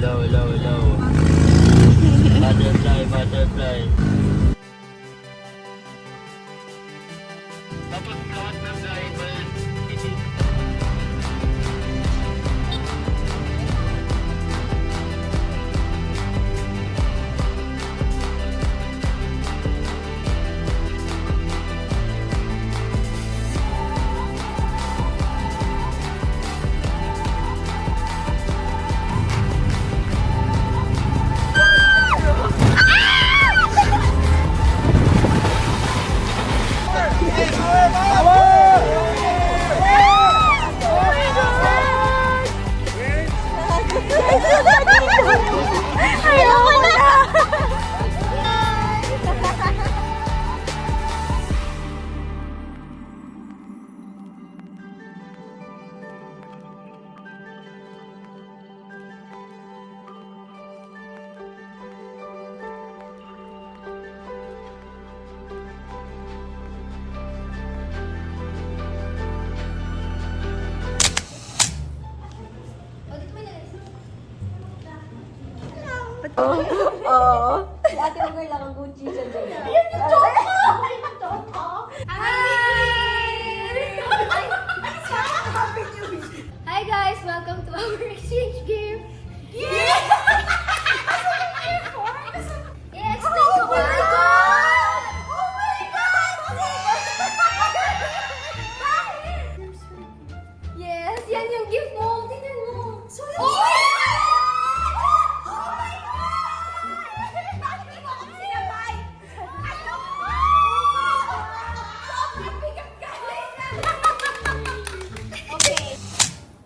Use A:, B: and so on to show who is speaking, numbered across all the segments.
A: hello. Butterfly. Tapos lahat ng driver,
B: Si Ate Ugar lang ang Gucci siya dyan. Yan yung Choco! Hi guys! Welcome to our exchange game! Yeah! Yeah, explain ko ba? Oh my God! Yes, yan yung gift mo! Tingnan mo! Oh my God!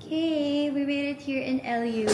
B: Okay, we made it here in Elyu.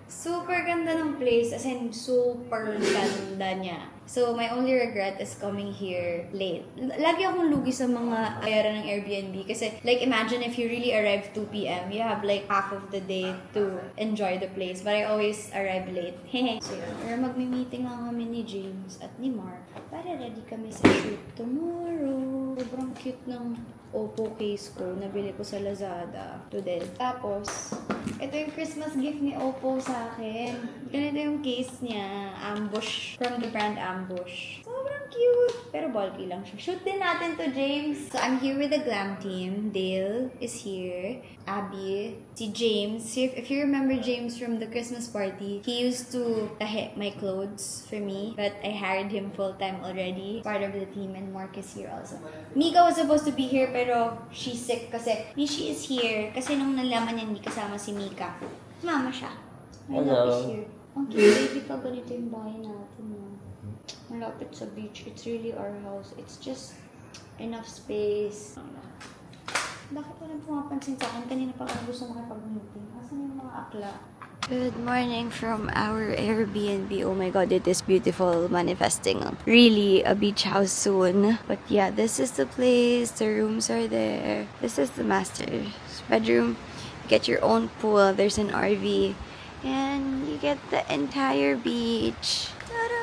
B: Super ganda ng place, as in super ganda niya. So, my only regret is coming here late. Lagi akong lugi sa mga bayaran ng Airbnb kasi, like, imagine if you really arrive 2 p.m., you have like half of the day to enjoy the place. But I always arrive late. So, yun. Pero magmi-meeting lang kami ni James at ni Mark para ready kami sa shoot tomorrow. Sobrang cute ng Oppo case ko. Nabili ko sa Lazada. Ito din. Tapos, ito yung Christmas gift ni Oppo sa akin. Ganito yung case niya. Ambush. From the brand Ambush. Sobrang cute. Pero bulky lang siya. Shoot din natin to, James. So, I'm here with the glam team. Dale is here. Abby. Si James. If you remember James from the Christmas party, he used to tahi my clothes for me. But I hired him full-time already. Part of the team. And Mark is here also. Mika was supposed to be here, pero she's sick kasi. She is here. Kasi nung nalaman niya hindi kasama si Mika, mama siya. My love is here. Okay, baby, pag ganito yung bahay natin. Malapit sa beach. It's really our house. It's just enough space. Bakit walang pumapansin sa akin? Kanina pa ako gusto makipag-meeting. Asan yung mga akla? Good morning from our Airbnb. Oh my God, it is beautiful, manifesting really a beach house soon. But yeah, this is the place. The rooms are there. This is the master's bedroom. You get your own pool. There's an RV. And you get the entire beach. Ta-da!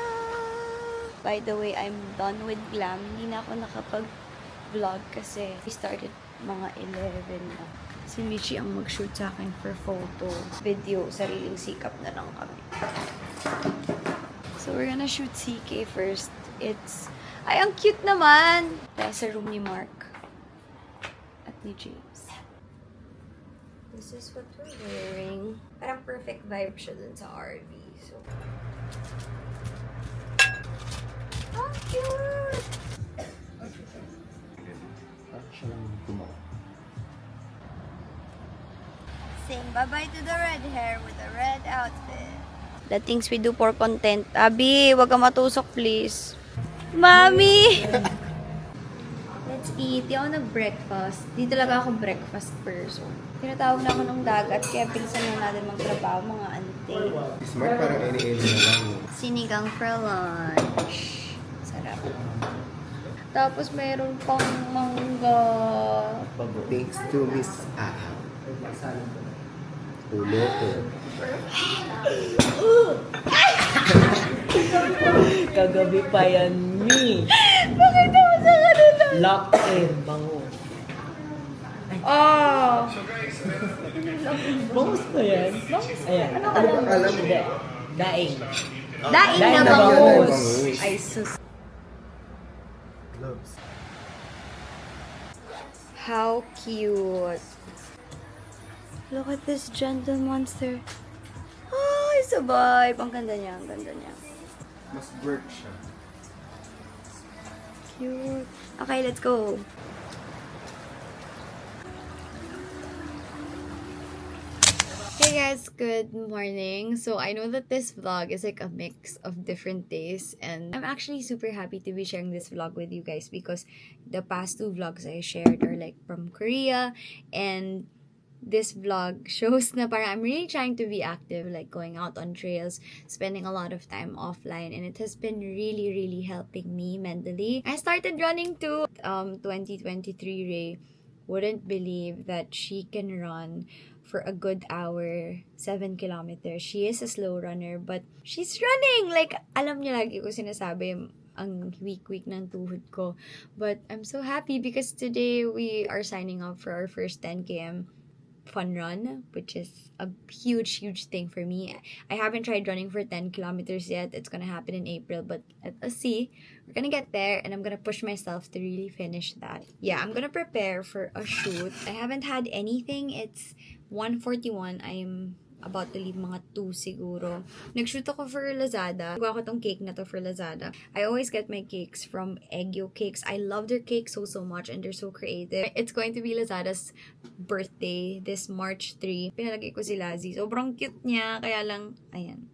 B: By the way, I'm done with glam. Hindi na ako nakapag-vlog kasi we started mga 11 na. Si Michi ang mag-shoot sa akin for photo, video, sariling sikap na lang kami. So, we're gonna shoot CK first. Ay, ang cute naman! Kaya sa room ni Mark. At ni James. This is what we're wearing. Parang perfect vibe siya dun sa RV. So, ang cute! Saying bye-bye to the red hair with a red outfit. The things we do for content. Abi, wag ka matusok, please. Mami! Let's eat. Di ako nag-breakfast. Di talaga ako breakfast person. Tinatawag na ako ng dagat, kaya bilisan na natin magtrabaho, mga ante.
C: Smart, parang any-any na lang.
B: Sinigang for lunch. Sarap. Tapos mayroon pang mangga.
C: Thanks to Miss Aha. Ulo ko.
D: Kagabi pa yan, mi.
B: Bakit ako sa kanila?
D: Lock in, bango.
B: Oh!
D: Bangus ba yan? Ayan.
B: Ano
C: Ano ba akala mo?
D: Hindi. Daing.
B: Daing na
D: Daing na
B: bangus.
C: bangus.
B: Ay, sus.
C: Gloves.
B: How cute. Look at this gentle monster. Ay, sabay. Ang ganda niya, ang ganda niya.
C: Mas work siya.
B: Cute. Okay, let's go. Hey guys, good morning. So I know that this vlog is like a mix of different days, and I'm actually super happy to be sharing this vlog with you guys because the past two vlogs I shared are like from Korea, and this vlog shows na parang I'm really trying to be active, like going out on trails, spending a lot of time offline, and it has been really helping me mentally. I started running too. 2023 Rei wouldn't believe that she can run for a good hour, 7 kilometers. She is a slow runner, but she's running! Like, alam niya, lagi ko sinasabi, ang weak ng tuhod ko. But I'm so happy because today we are signing up for our first 10 km fun run, which is a huge thing for me. I haven't tried running for 10 kilometers yet. It's gonna happen in April, but let's see. We're gonna get there, and I'm gonna push myself to really finish that. Yeah, I'm gonna prepare for a shoot. I haven't had anything. It's 1:41. I'm about to leave mga 2 siguro. Nag-shoot ako for Lazada. Gawa ko tong cake na to for Lazada. I always get my cakes from Elyu cakes. I love their cakes so much, and they're so creative. It's going to be Lazada's birthday this March 3. Pinalagay ko si Lazzy. Sobrang cute niya. Kaya lang, ayan.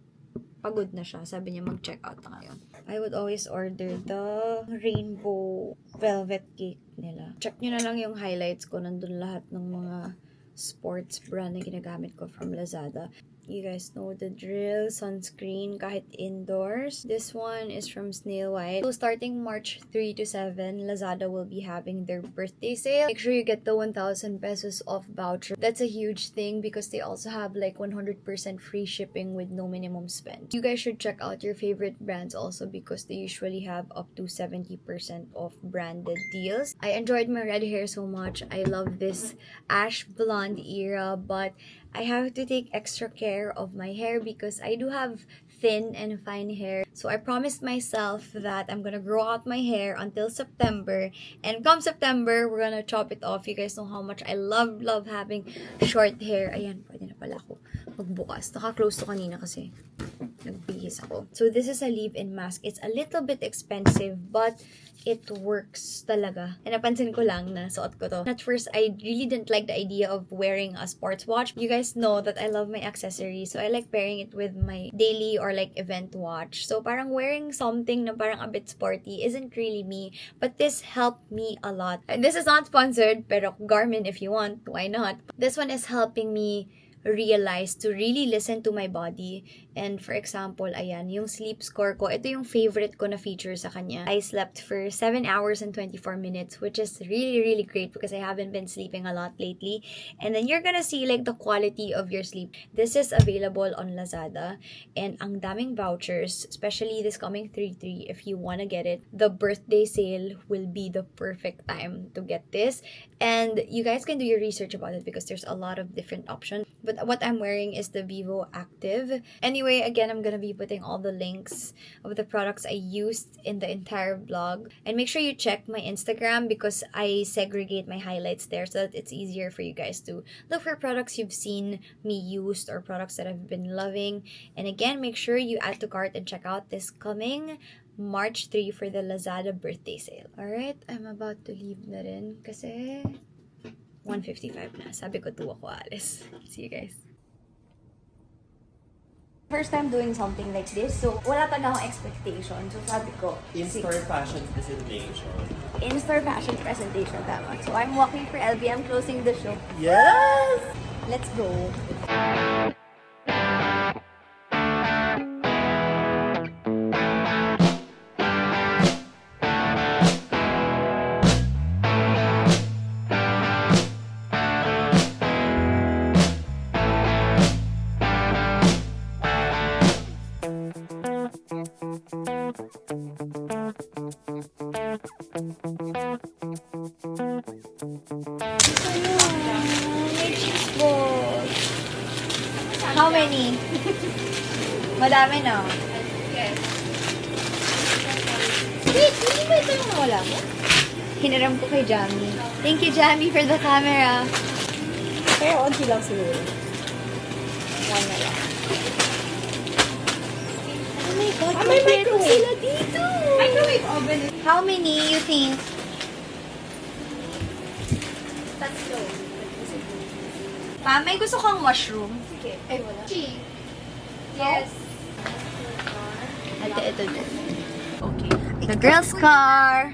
B: Pagod na siya. Sabi niya mag-check out na ngayon. I would always order the rainbow velvet cake nila. Check nyo na lang yung highlights ko. Nandun lahat ng mga sports brand na ginagamit ko from Lazada. You guys know the drill. Sunscreen kahit indoors. This one is from Snail White. So starting March 3 to 7, Lazada will be having their birthday sale. Make sure you get the 1,000 pesos off voucher. That's a huge thing because they also have like 100% free shipping with no minimum spend. You guys should check out your favorite brands also because they usually have up to 70% off branded deals. I enjoyed my red hair so much. I love this ash blonde era, but I have to take extra care of my hair because I do have thin and fine hair. So I promised myself that I'm gonna grow out my hair until September. And come September, we're gonna chop it off. You guys know how much I love having short hair. Ayan, pwede na pala ako magbukas. Naka-close to kanina kasi nagbihis ako. So this is a leave-in mask. It's a little bit expensive, but it works talaga. And napansin ko lang na suot ko to. At first, I really didn't like the idea of wearing a sports watch. You guys know that I love my accessories. So I like pairing it with my daily or like event watch. So parang wearing something na parang a bit sporty isn't really me. But this helped me a lot. And this is not sponsored, pero Garmin if you want, why not? This one is helping me realize to really listen to my body. And for example, ayan, yung sleep score ko, ito yung favorite ko na feature sa kanya. I slept for 7 hours and 24 minutes, which is really great because I haven't been sleeping a lot lately. And then you're gonna see like the quality of your sleep. This is available on Lazada, and ang daming vouchers, especially this coming 3/3 if you wanna get it. The birthday sale will be the perfect time to get this. And you guys can do your research about it because there's a lot of different options. But what I'm wearing is the Vivo Active. Anyway, again, I'm gonna be putting all the links of the products I used in the entire vlog. And make sure you check my Instagram because I segregate my highlights there so that it's easier for you guys to look for products you've seen me use or products that I've been loving. And again, make sure you add to cart and check out this coming March 3 for the Lazada birthday sale. Alright, I'm about to leave na rin kasi 1:55 na. Sabi ko 2 ako alis. See you guys. First time doing something like this, so wala talaga akong expectation. So sabi ko,
A: In-store fashion presentation.
B: in-store fashion presentation, tama. So I'm walking for LB, I'm closing the show.
A: Yes!
B: Let's go. How many? Madami na.
E: Yes.
B: Wait, hindi ba ito yung nawala mo? Hiniram ko kay Jamie. Thank you, Jamie, for the camera.
D: Kaya onti lang siguro.
B: One na lang. Oh my God,
D: may
B: kompleto
D: microwave.
B: sila dito.
E: Microwave oven.
B: How many you think?
E: Tatlo.
B: Pa, may gusto kang mushroom?
E: Sige. Ay, wala. Cheese. Yes.
B: Ate, ito din. Okay. The girls' car.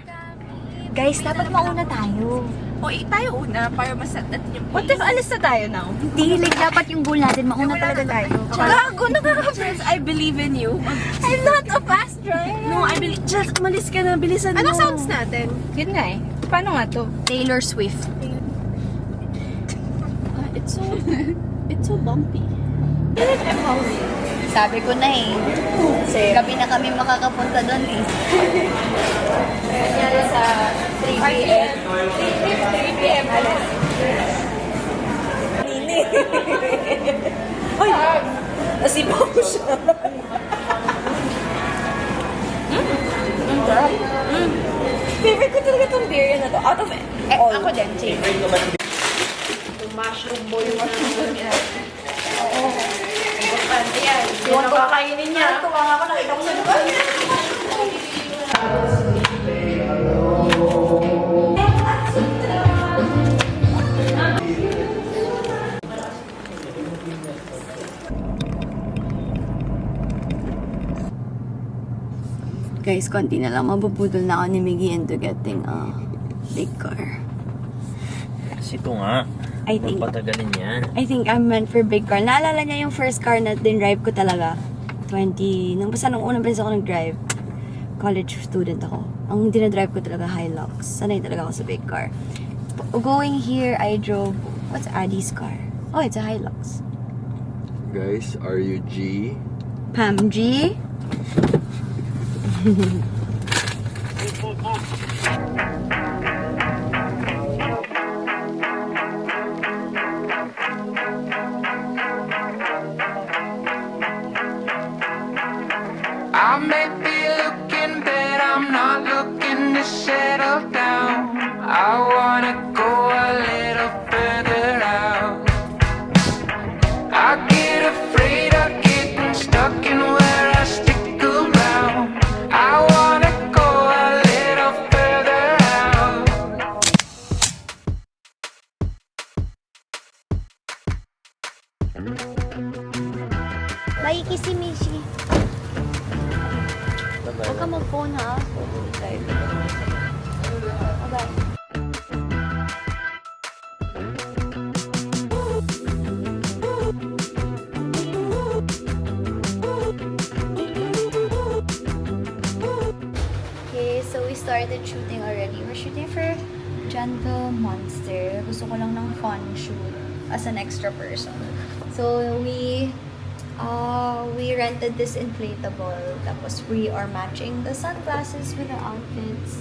B: Guys, dapat mauna tayo.
E: O, tayo una para masat natin yung
D: What if alis na tayo now?
B: Hindi, like, dapat yung goal natin, mauna talaga tayo.
E: Gago, nakaka-friends. I believe in you.
B: I'm not a fast driver.
E: No, I believe. Just, umalis ka na. Bilisan mo.
D: Anong sounds natin? Yun nga eh. Paano nga to?
B: Taylor Swift.
E: It's so bumpy.
B: Sabi ko na eh. Gabi na kami makakapunta doon eh.
E: Kanyari sa 3 p.m. 3 p.m. alas.
D: Ay! Nasipaw ko siya. Favorite ko talaga itong beer na to. Out of all.
E: Ako din, Jay.
D: Mushroom boy. Mushroom boy.
E: Oo. Importante yan. Yung kakainin niya.
D: Tuwa nga ako, nakita ko sa lugar.
B: Guys, konti na lang. Mabubudol na ako ni Miggy into getting a big car.
A: Kasi ito nga.
B: I think,
A: Patagalin yan.
B: I think I'm meant for big car. Naalala niya yung first car na din-drive ko talaga. Basta nung unang beses ako nag-drive. College student ako. Ang dinadrive ko talaga Hilux. Sanay talaga ako sa big car. Going here, I drove, what's Addie's car? Oh, it's a Hilux.
C: Guys, are you G?
B: Pam G.
F: I may be looking, but I'm not looking to settle down. I wanna go a little further out. I get afraid of getting stuck in where I stick around. I wanna go a little further out.
B: Bye, kissy Mishi. Huwag ka mag-phone ha. Bye-bye. Okay, so we started shooting already. We're shooting for Gentle Monster. Gusto ko lang ng fun shoot as an extra person. So we rented this inflatable. Tapos we are matching the sunglasses with the outfits.